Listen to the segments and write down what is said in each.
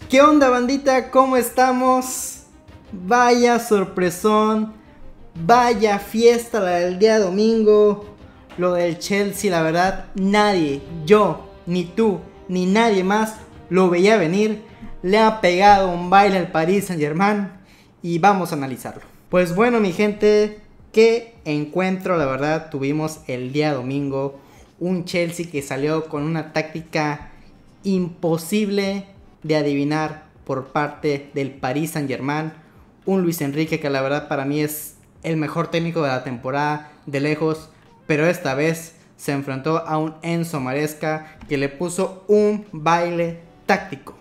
¿Qué onda, bandita? ¿Cómo estamos? Vaya sorpresón, vaya fiesta la del día domingo. Lo del Chelsea, la verdad, nadie, yo, ni tú, ni nadie más lo veía venir. Le ha pegado un baile al Paris Saint-Germain y vamos a analizarlo. Pues bueno, mi gente, qué encuentro la verdad tuvimos el día domingo. Un Chelsea que salió con una táctica imposible de adivinar por parte del Paris Saint-Germain. Un Luis Enrique que la verdad para mí es el mejor técnico de la temporada de lejos, pero esta vez se enfrentó a un Enzo Maresca que le puso un baile táctico.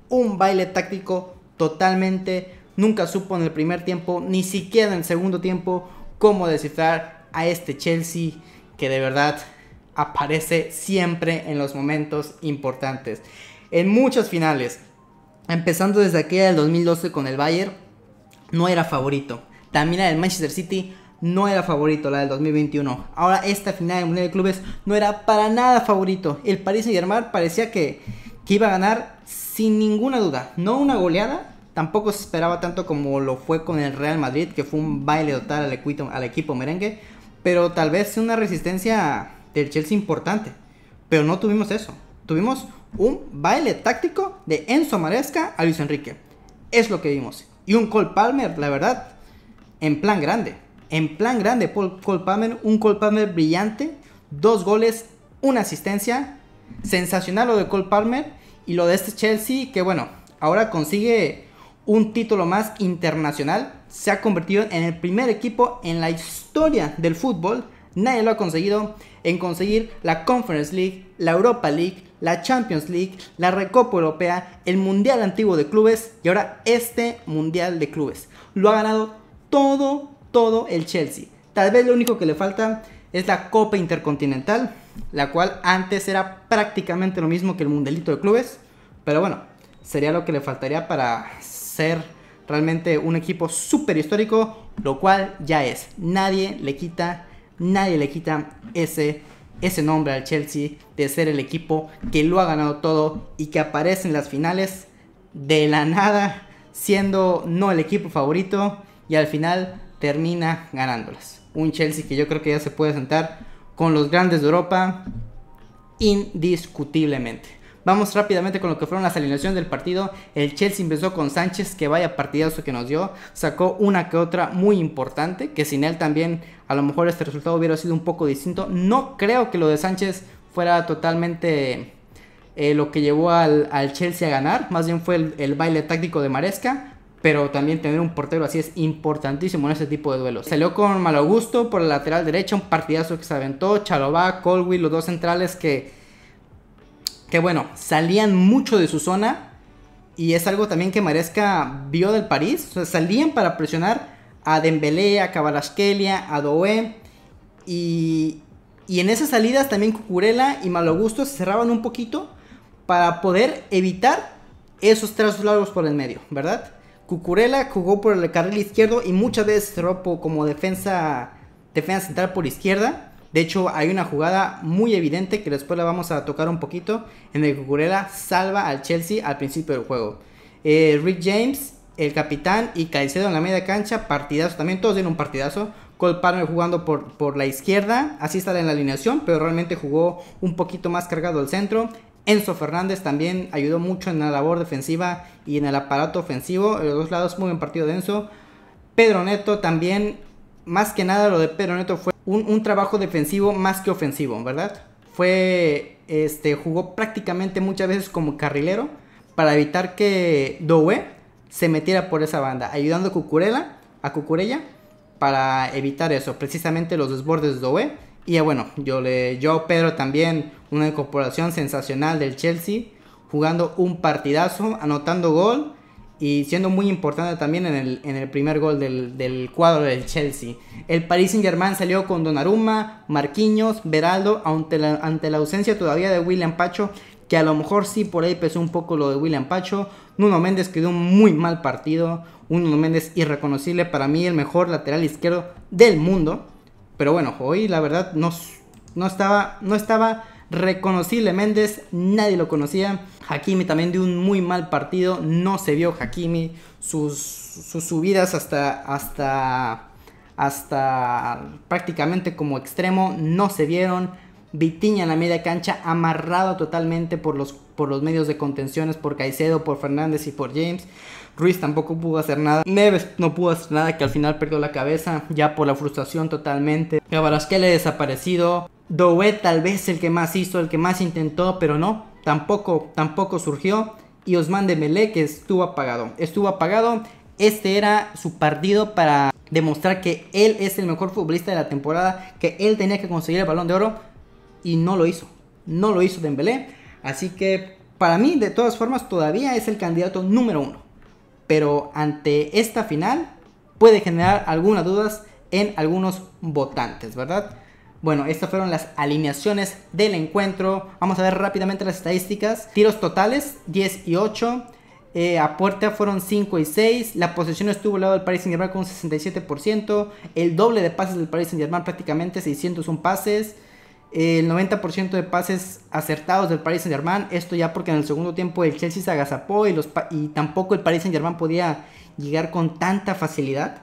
Un baile táctico totalmente. Nunca supo en el primer tiempo, ni siquiera en el segundo tiempo, cómo descifrar a este Chelsea que de verdad aparece siempre en los momentos importantes. En muchas finales, empezando desde aquella del 2012 con el Bayern, no era favorito. También la del Manchester City no era favorito, la del 2021. Ahora esta final del Mundial de Clubes no era para nada favorito. El Paris Saint-Germain parecía que iba a ganar sin ninguna duda. No una goleada, tampoco se esperaba tanto como lo fue con el Real Madrid, que fue un baile total al equipo merengue, pero tal vez una resistencia del Chelsea importante. Pero no tuvimos eso. Tuvimos un baile táctico de Enzo Maresca a Luis Enrique. Es lo que vimos. Y un Cole Palmer, la verdad, en plan grande. En plan grande, Cole Palmer. Un Cole Palmer brillante. 2 goles, una asistencia. Sensacional lo de Cole Palmer. Y lo de este Chelsea, que bueno, ahora consigue un título más internacional. Se ha convertido en el primer equipo en la historia del fútbol. Nadie lo ha conseguido en conseguir la Conference League, la Europa League, la Champions League, la Recopa Europea, el Mundial Antiguo de Clubes y ahora este Mundial de Clubes. Lo ha ganado todo el Chelsea. Tal vez lo único que le falta es la Copa Intercontinental, la cual antes era prácticamente lo mismo que el Mundialito de Clubes. Pero bueno, sería lo que le faltaría para ser realmente un equipo súper histórico, lo cual ya es. Nadie le quita ese nombre al Chelsea de ser el equipo que lo ha ganado todo y que aparece en las finales de la nada, siendo no el equipo favorito y al final termina ganándolas. Un Chelsea que yo creo que ya se puede sentar con los grandes de Europa indiscutiblemente. Vamos rápidamente con lo que fueron las alineaciones del partido. El Chelsea empezó con Sánchez, que vaya partidazo que nos dio. Sacó una que otra muy importante, que sin él también a lo mejor este resultado hubiera sido un poco distinto. No creo que lo de Sánchez fuera totalmente lo que llevó al Chelsea a ganar. Más bien fue el baile táctico de Maresca. Pero también tener un portero así es importantísimo en este tipo de duelos. Salió con Malo Gusto por el lateral derecho, un partidazo que se aventó. Chalobah, Colwill, los dos centrales que bueno, salían mucho de su zona. Y es algo también que Maresca vio del París. O sea, salían para presionar a Dembélé, a Kvaratskhelia, a Doué. Y en esas salidas también Cucurella y Malo Gusto se cerraban un poquito para poder evitar esos trazos largos por el medio, ¿verdad? Cucurella jugó por el carril izquierdo y muchas veces cerró como defensa central por izquierda. De hecho, hay una jugada muy evidente que después la vamos a tocar un poquito, en el que Cucurella salva al Chelsea al principio del juego. Rick James, el capitán, y Caicedo en la media cancha, partidazo también, todos dieron un partidazo. Cole Palmer jugando por la izquierda, así está en la alineación, pero realmente jugó un poquito más cargado al centro. Enzo Fernández también ayudó mucho en la labor defensiva y en el aparato ofensivo, en los dos lados, muy buen partido de Enzo. Pedro Neto también, más que nada lo de Pedro Neto fue un trabajo defensivo más que ofensivo, ¿verdad? Jugó prácticamente muchas veces como carrilero para evitar que Doué se metiera por esa banda, ayudando a Cucurella para evitar eso, precisamente los desbordes de Doué. Y bueno, yo Pedro también, una incorporación sensacional del Chelsea, jugando un partidazo, anotando gol y siendo muy importante también en el primer gol del cuadro del Chelsea. El Paris Saint-Germain salió con Donnarumma, Marquinhos, Beraldo, ante la ausencia todavía de William Pacho, que a lo mejor sí por ahí pesó un poco lo de William Pacho. Nuno Méndez quedó un muy mal partido, un Nuno Méndez irreconocible, para mí el mejor lateral izquierdo del mundo. Pero bueno, hoy la verdad no estaba reconocible Méndez, nadie lo conocía. Hakimi también de un muy mal partido, no se vio Hakimi, sus subidas hasta prácticamente como extremo no se vieron. Vitinha en la media cancha amarrado totalmente por los medios de contenciones, por Caicedo, por Fernández y por James. Ruiz tampoco pudo hacer nada. Neves no pudo hacer nada, que al final perdió la cabeza ya por la frustración totalmente. Kvaratskhelia desaparecido. Doué tal vez el que más hizo, el que más intentó, pero no, tampoco surgió. Y Ousmane Dembélé, que estuvo apagado. Este era su partido para demostrar que él es el mejor futbolista de la temporada, que él tenía que conseguir el Balón de Oro y no lo hizo. No lo hizo Dembélé. Así que para mí, de todas formas, todavía es el candidato número 1. Pero ante esta final puede generar algunas dudas en algunos votantes, ¿verdad? Bueno, estas fueron las alineaciones del encuentro. Vamos a ver rápidamente las estadísticas. Tiros totales, 10 y 8. A puerta fueron 5 y 6. La posesión estuvo al lado del Paris Saint-Germain con un 67%. El doble de pases del Paris Saint-Germain, prácticamente 601 pases. El 90% de pases acertados del Paris Saint-Germain. Esto ya porque en el segundo tiempo el Chelsea se agazapó y tampoco el Paris Saint-Germain podía llegar con tanta facilidad.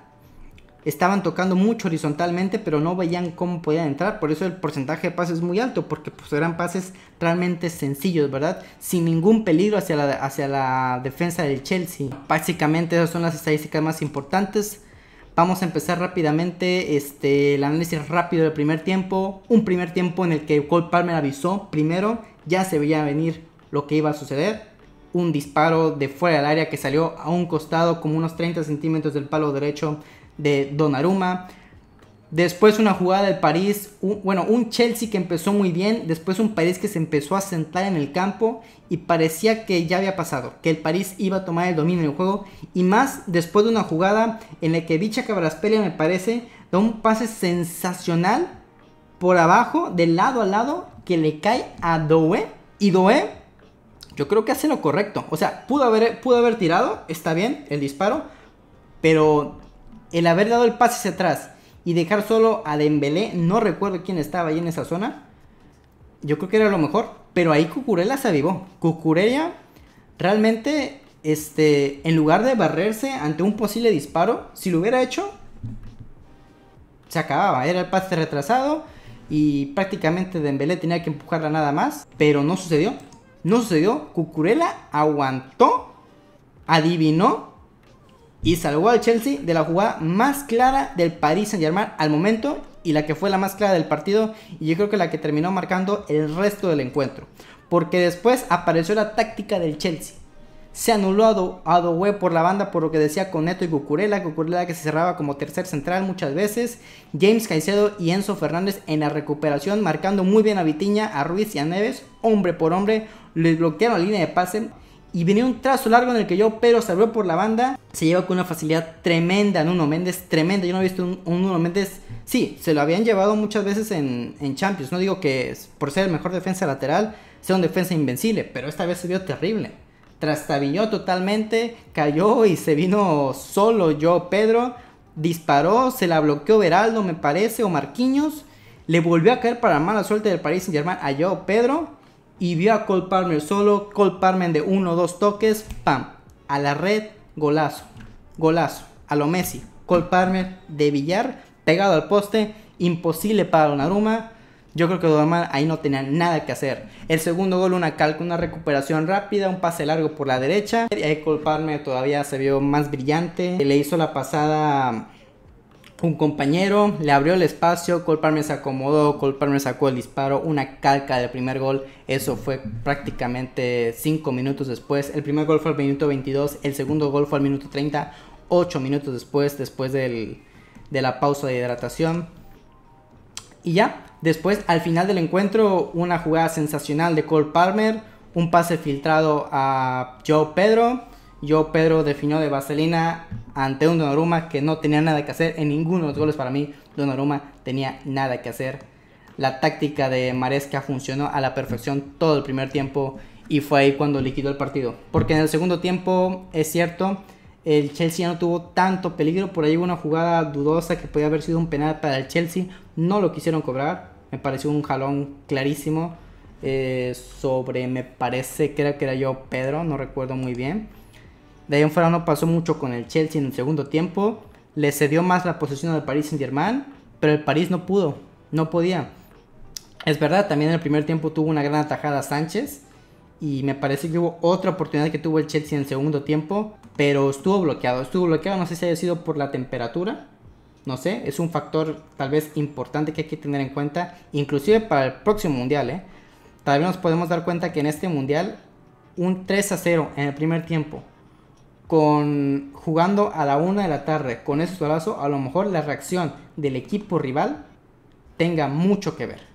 Estaban tocando mucho horizontalmente, pero no veían cómo podían entrar. Por eso el porcentaje de pases es muy alto, porque pues eran pases realmente sencillos, ¿verdad? Sin ningún peligro hacia la defensa del Chelsea. Básicamente esas son las estadísticas más importantes. Vamos a empezar rápidamente el análisis rápido del primer tiempo. Un primer tiempo en el que Cole Palmer avisó primero. Ya se veía venir lo que iba a suceder. Un disparo de fuera del área que salió a un costado como unos 30 centímetros del palo derecho de Donnarumma. Después una jugada del París, un Chelsea que empezó muy bien, después un París que se empezó a sentar en el campo y parecía que ya había pasado, que el París iba a tomar el dominio del juego, y más después de una jugada en la que Vicha Kvaratskhelia, me parece, da un pase sensacional por abajo, de lado a lado, que le cae a Doué, y Doué yo creo que hace lo correcto. O sea, pudo haber tirado, está bien el disparo, pero el haber dado el pase hacia atrás y dejar solo a Dembélé, no recuerdo quién estaba ahí en esa zona, yo creo que era lo mejor. Pero ahí Cucurella se avivó. Cucurella realmente, en lugar de barrerse ante un posible disparo, si lo hubiera hecho, se acababa. Era el pase retrasado y prácticamente Dembélé tenía que empujarla nada más, pero no sucedió. Cucurella aguantó, adivinó y salvó al Chelsea de la jugada más clara del Paris Saint-Germain al momento, y la que fue la más clara del partido, y yo creo que la que terminó marcando el resto del encuentro, porque después apareció la táctica del Chelsea. Se anuló a Doué por la banda, por lo que decía con Neto y Cucurella que se cerraba como tercer central muchas veces. James, Caicedo y Enzo Fernández en la recuperación, marcando muy bien a Vitinha, a Ruiz y a Neves, hombre por hombre. Les bloquearon la línea de pase y venía un trazo largo en el que João Pedro se abrió por la banda. Se lleva con una facilidad tremenda a Nuno Méndez, tremenda. Yo no he visto un Nuno Méndez. Sí, se lo habían llevado muchas veces en Champions. No digo que por ser el mejor defensa lateral sea un defensa invencible, pero esta vez se vio terrible. Trastabilló totalmente, cayó y se vino solo João Pedro. Disparó, se la bloqueó Beraldo, me parece, o Marquinhos. Le volvió a caer para mala suerte del Paris Saint-Germain a João Pedro. Y vio a Cole Palmer solo. Cole Palmer de 1 o 2 toques. ¡Pam! A la red. Golazo. Golazo. A lo Messi. Cole Palmer de billar. Pegado al poste. Imposible para Donnarumma. Yo creo que Donnarumma ahí no tenía nada que hacer. El segundo gol, una recuperación rápida. Un pase largo por la derecha. Y ahí Cole Palmer todavía se vio más brillante. Le hizo la pasada un compañero, le abrió el espacio, Cole Palmer se acomodó, Cole Palmer sacó el disparo, una calca del primer gol. Eso fue prácticamente 5 minutos después. El primer gol fue al minuto 22, el segundo gol fue al minuto 30, 8 minutos después de la pausa de hidratación. Y ya, después al final del encuentro, una jugada sensacional de Cole Palmer, un pase filtrado a João Pedro. João Pedro definió de vaselina ante un Donnarumma que no tenía nada que hacer. En ninguno de los goles para mí Donnarumma tenía nada que hacer. La táctica de Maresca funcionó a la perfección todo el primer tiempo y fue ahí cuando liquidó el partido. Porque en el segundo tiempo, es cierto, el Chelsea ya no tuvo tanto peligro. Por ahí hubo una jugada dudosa que podía haber sido un penal para el Chelsea. No lo quisieron cobrar. Me pareció un jalón clarísimo. sobre, me parece, creo que era yo Pedro, no recuerdo muy bien. De ahí en fuera no pasó mucho con el Chelsea en el segundo tiempo. Le cedió más la posesión al Paris Saint-Germain, pero el París no pudo, no podía. Es verdad, también en el primer tiempo tuvo una gran atajada Sánchez. Y me parece que hubo otra oportunidad que tuvo el Chelsea en el segundo tiempo, pero estuvo bloqueado, no sé si haya sido por la temperatura. No sé, es un factor tal vez importante que hay que tener en cuenta, inclusive para el próximo mundial. Tal vez nos podemos dar cuenta que en este mundial, un 3-0 en el primer tiempo, jugando a la 1 de la tarde, con ese solazo, a lo mejor la reacción del equipo rival tenga mucho que ver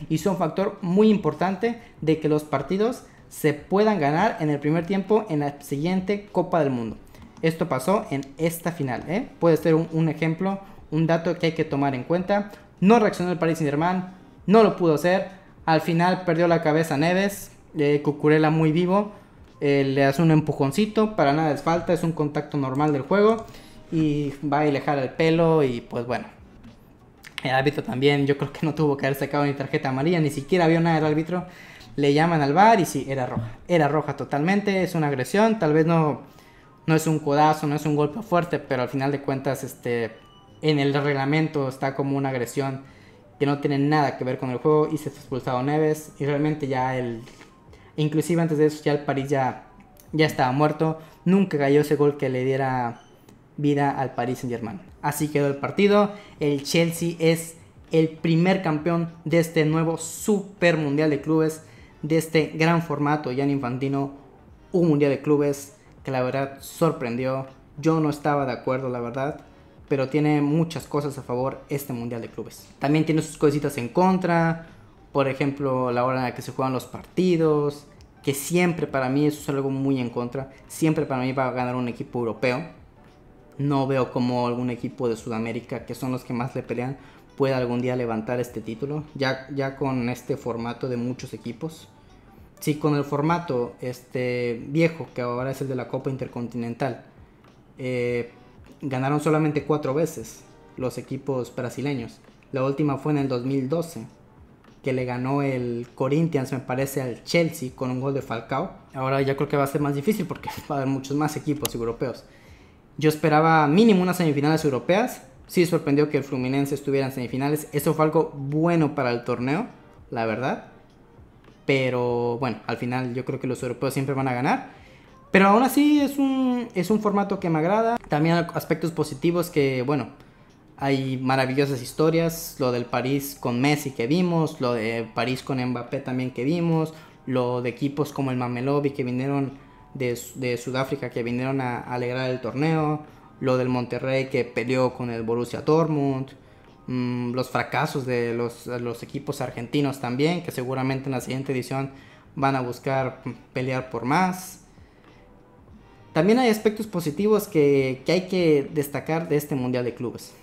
y es un factor muy importante de que los partidos se puedan ganar en el primer tiempo en la siguiente Copa del Mundo. Esto pasó en esta final, puede ser un ejemplo, un dato que hay que tomar en cuenta. No reaccionó el Paris Saint-Germain, no lo pudo hacer, al final perdió la cabeza Neves, Cucurella muy vivo, le hace un empujoncito, para nada es falta, es un contacto normal del juego y va a alejar el pelo y pues bueno. El árbitro también, yo creo que no tuvo que haber sacado ni tarjeta amarilla, ni siquiera vio nada del árbitro. Le llaman al VAR y sí, era roja totalmente, es una agresión, tal vez no es un codazo, no es un golpe fuerte, pero al final de cuentas en el reglamento está como una agresión que no tiene nada que ver con el juego y se fue expulsado Neves y realmente inclusive antes de eso ya el París ya estaba muerto, nunca cayó ese gol que le diera vida al Paris Saint-Germain. Así quedó el partido. El Chelsea es el primer campeón de este nuevo Super Mundial de Clubes, de este gran formato Gianni Infantino, un Mundial de Clubes que la verdad sorprendió. Yo no estaba de acuerdo, la verdad, pero tiene muchas cosas a favor este Mundial de Clubes. También tiene sus cositas en contra, por ejemplo, la hora en la que se juegan los partidos, que siempre para mí eso es algo muy en contra. Siempre para mí va a ganar un equipo europeo. No veo como algún equipo de Sudamérica, que son los que más le pelean, pueda algún día levantar este título. Ya con este formato de muchos equipos. Sí, con el formato viejo, que ahora es el de la Copa Intercontinental, ganaron solamente 4 veces los equipos brasileños. La última fue en el 2012, que le ganó el Corinthians, me parece, al Chelsea con un gol de Falcao. Ahora ya creo que va a ser más difícil porque va a haber muchos más equipos europeos. Yo esperaba mínimo unas semifinales europeas. Sí sorprendió que el Fluminense estuviera en semifinales. Eso fue algo bueno para el torneo, la verdad. Pero bueno, al final yo creo que los europeos siempre van a ganar. Pero aún así es un formato que me agrada. También hay aspectos positivos que, bueno, hay maravillosas historias. Lo del París con Messi que vimos. Lo de París con Mbappé también que vimos. Lo de equipos como el Mamelodi que vinieron de Sudáfrica, que vinieron a alegrar el torneo. Lo del Monterrey que peleó con el Borussia Dortmund. Los fracasos de los equipos argentinos también, que seguramente en la siguiente edición van a buscar pelear por más. También hay aspectos positivos que hay que destacar de este Mundial de Clubes.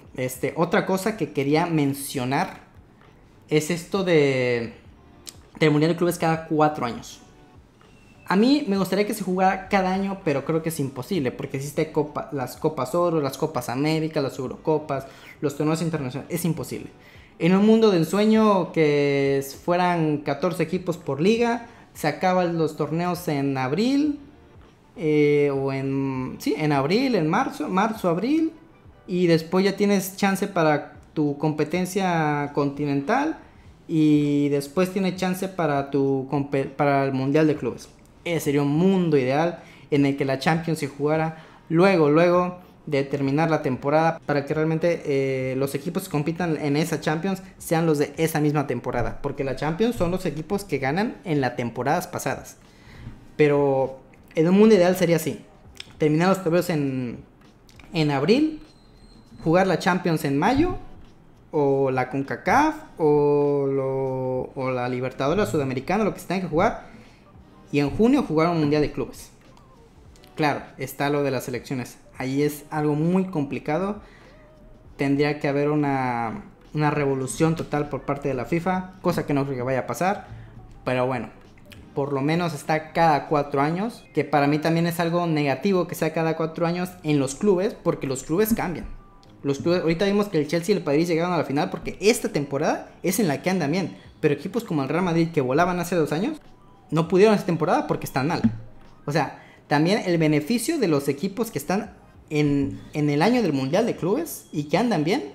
Otra cosa que quería mencionar es esto del Mundial de Clubes cada 4 años. A mí me gustaría que se jugara cada año, pero creo que es imposible, porque existe las Copas Oro, las Copas América, las Eurocopas, los torneos internacionales, es imposible. En un mundo de ensueño que fueran 14 equipos por liga, se acaban los torneos en abril, en abril, en marzo, abril, y después ya tienes chance para tu competencia continental, y después tienes chance para el Mundial de Clubes. Sería un mundo ideal en el que la Champions se jugara luego de terminar la temporada, para que realmente los equipos que compitan en esa Champions sean los de esa misma temporada, porque la Champions son los equipos que ganan en las temporadas pasadas. Pero en un mundo ideal sería así: terminar los torneos en abril, jugar la Champions en mayo, o la CONCACAF, o la Libertadores Sudamericana, lo que se tenga que jugar, y en junio jugar un Mundial de Clubes. Claro, está lo de las selecciones. Ahí es algo muy complicado. Tendría que haber una revolución total por parte de la FIFA, cosa que no creo que vaya a pasar. Pero bueno, por lo menos está cada 4 años, que para mí también es algo negativo que sea cada 4 años en los clubes, porque los clubes cambian. Los clubes, ahorita vimos que el Chelsea y el París llegaron a la final porque esta temporada es en la que andan bien, Pero equipos como el Real Madrid, que volaban hace 2 años, no pudieron esta temporada porque están mal. O sea, también el beneficio de los equipos que están en el año del Mundial de Clubes y que andan bien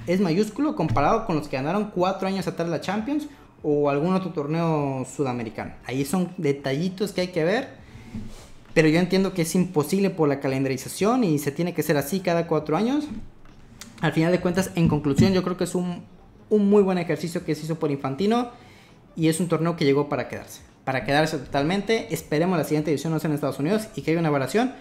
es mayúsculo comparado con los que ganaron 4 años atrás la Champions o algún otro torneo sudamericano. Ahí son detallitos que hay que ver, pero yo entiendo que es imposible por la calendarización y se tiene que ser así cada 4 años. Al final de cuentas, en conclusión, yo creo que es un muy buen ejercicio que se hizo por Infantino y es un torneo que llegó para quedarse totalmente. Esperemos la siguiente edición no sea en Estados Unidos y que haya una variación.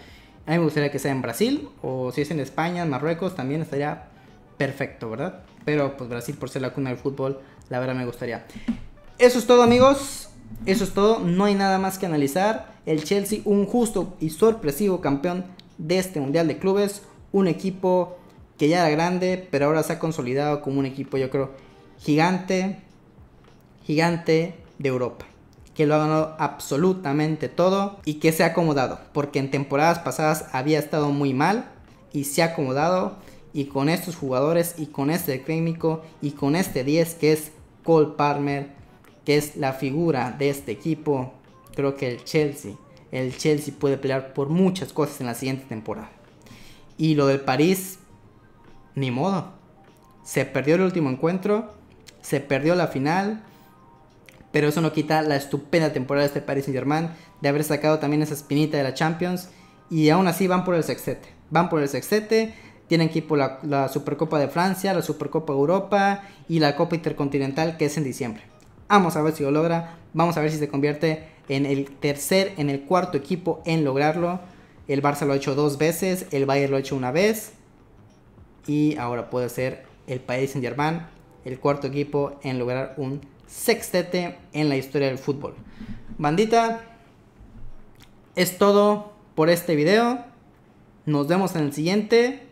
A mí me gustaría que sea en Brasil, o si es en España, en Marruecos, también estaría perfecto, ¿verdad? Pero pues Brasil, por ser la cuna del fútbol, la verdad me gustaría. Eso es todo, amigos. Eso es todo. No hay nada más que analizar. El Chelsea, un justo y sorpresivo campeón de este Mundial de Clubes. Un equipo que ya era grande, pero ahora se ha consolidado como un equipo, yo creo, gigante de Europa, que lo ha ganado absolutamente todo y que se ha acomodado, porque en temporadas pasadas había estado muy mal y se ha acomodado, y con estos jugadores y con este técnico y con este 10 que es Cole Palmer, que es la figura de este equipo, creo que el Chelsea puede pelear por muchas cosas en la siguiente temporada. Y lo del París, ni modo, se perdió el último encuentro, se perdió la final, pero eso no quita la estupenda temporada de este Paris Saint-Germain, de haber sacado también esa espinita de la Champions, y aún así van por el sextete, tienen que ir por la Supercopa de Francia, la Supercopa de Europa y la Copa Intercontinental, que es en diciembre. Vamos a ver si lo logra, vamos a ver si se convierte en el cuarto equipo en lograrlo. El Barça lo ha hecho 2 veces, el Bayern lo ha hecho 1 vez, y ahora puede ser el Paris Saint-Germain el cuarto equipo en lograr un sextete en la historia del fútbol. Bandita, es todo por este video. Nos vemos en el siguiente.